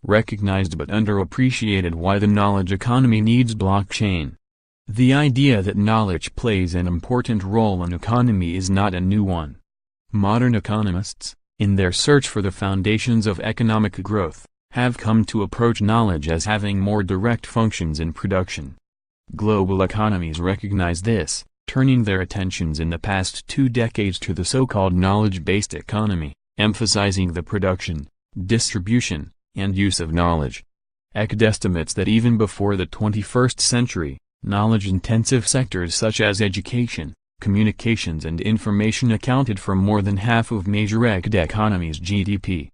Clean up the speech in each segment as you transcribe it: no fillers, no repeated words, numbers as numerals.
recognized but underappreciated why the knowledge economy needs blockchain. The idea that knowledge plays an important role in economy is not a new one. Modern economists, in their search for the foundations of economic growth, have come to approach knowledge as having more direct functions in production. Global economies recognize this, turning their attentions in the past 2 decades to the so-called knowledge-based economy, emphasizing the production, distribution, and use of knowledge. ECD estimates that even before the 21st century, knowledge-intensive sectors such as education, communications and information accounted for more than half of major ECD economies' GDP.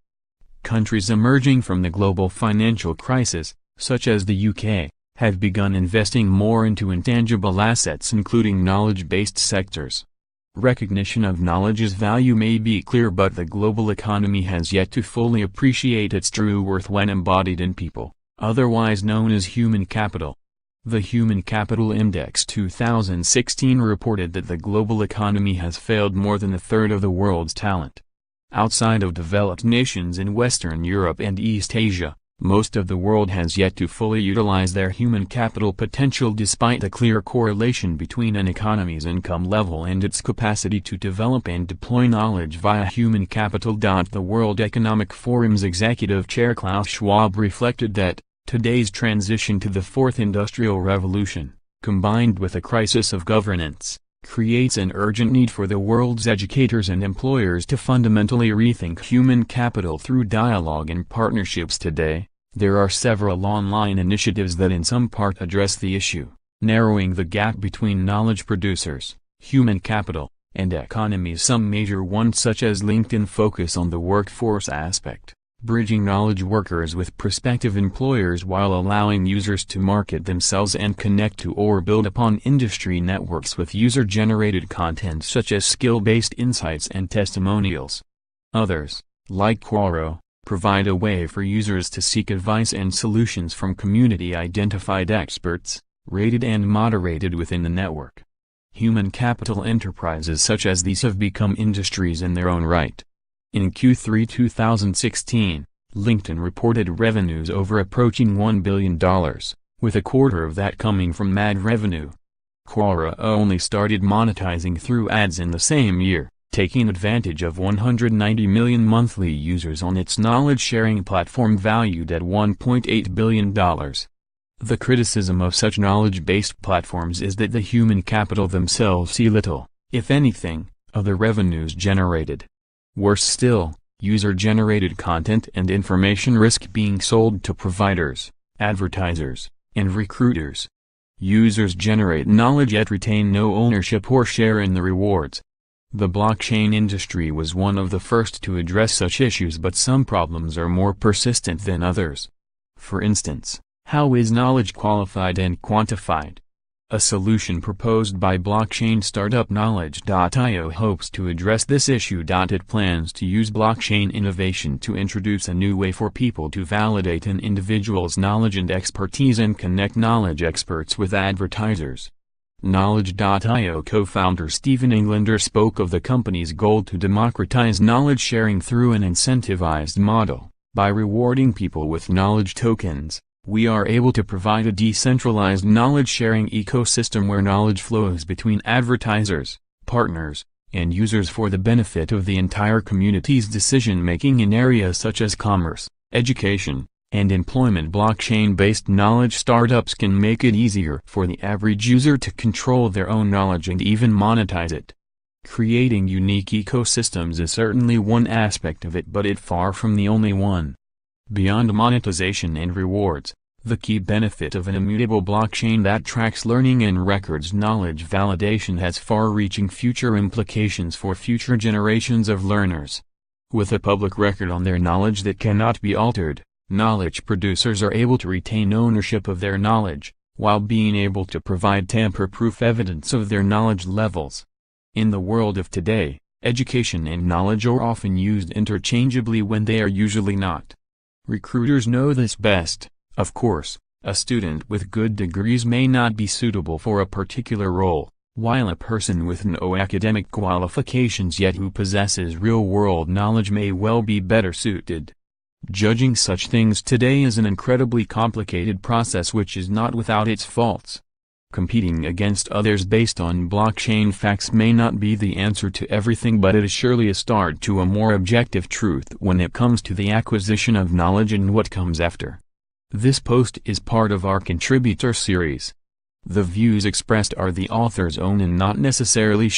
Countries emerging from the global financial crisis, such as the UK, have begun investing more into intangible assets including knowledge-based sectors. Recognition of knowledge's value may be clear, but the global economy has yet to fully appreciate its true worth when embodied in people, otherwise known as human capital. The Human Capital Index 2016 reported that the global economy has failed more than a third of the world's talent. Outside of developed nations in Western Europe and East Asia, most of the world has yet to fully utilize their human capital potential despite a clear correlation between an economy's income level and its capacity to develop and deploy knowledge via human capital. The World Economic Forum's executive chair Klaus Schwab reflected that, today's transition to the Fourth Industrial Revolution, combined with a crisis of governance, creates an urgent need for the world's educators and employers to fundamentally rethink human capital through dialogue and partnerships. Today, there are several online initiatives that in some part address the issue, narrowing the gap between knowledge producers, human capital, and economies. Some major ones such as LinkedIn focus on the workforce aspect, bridging knowledge workers with prospective employers while allowing users to market themselves and connect to or build upon industry networks with user-generated content such as skill-based insights and testimonials. Others, like Quora, provide a way for users to seek advice and solutions from community-identified experts, rated and moderated within the network. Human capital enterprises such as these have become industries in their own right. In Q3 2016, LinkedIn reported revenues approaching $1 billion, with a quarter of that coming from ad revenue. Quora only started monetizing through ads in the same year, taking advantage of 190 million monthly users on its knowledge-sharing platform valued at $1.8 billion. The criticism of such knowledge-based platforms is that the human capital themselves see little, if anything, of the revenues generated. Worse still, user-generated content and information risk being sold to providers, advertisers, and recruiters. Users generate knowledge yet retain no ownership or share in the rewards. The blockchain industry was one of the first to address such issues, but some problems are more persistent than others. For instance, how is knowledge qualified and quantified? A solution proposed by blockchain startup Knowledge.io hopes to address this issue. It plans to use blockchain innovation to introduce a new way for people to validate an individual's knowledge and expertise and connect knowledge experts with advertisers. Knowledge.io co-founder Stephen Englander spoke of the company's goal to democratize knowledge sharing through an incentivized model. By rewarding people with knowledge tokens, we are able to provide a decentralized knowledge-sharing ecosystem where knowledge flows between advertisers, partners, and users for the benefit of the entire community's decision-making in areas such as commerce, education, and employment. Blockchain-based knowledge startups can make it easier for the average user to control their own knowledge and even monetize it. Creating unique ecosystems is certainly one aspect of it, but it's far from the only one. Beyond monetization and rewards, the key benefit of an immutable blockchain that tracks learning and records knowledge validation has far-reaching future implications for future generations of learners. With a public record on their knowledge that cannot be altered, knowledge producers are able to retain ownership of their knowledge, while being able to provide tamper-proof evidence of their knowledge levels. In the world of today, education and knowledge are often used interchangeably when they are usually not. Recruiters know this best. Of course, a student with good degrees may not be suitable for a particular role, while a person with no academic qualifications yet who possesses real-world knowledge may well be better suited. Judging such things today is an incredibly complicated process which is not without its faults. Competing against others based on blockchain facts may not be the answer to everything, but it is surely a start to a more objective truth when it comes to the acquisition of knowledge and what comes after. This post is part of our contributor series. The views expressed are the author's own and not necessarily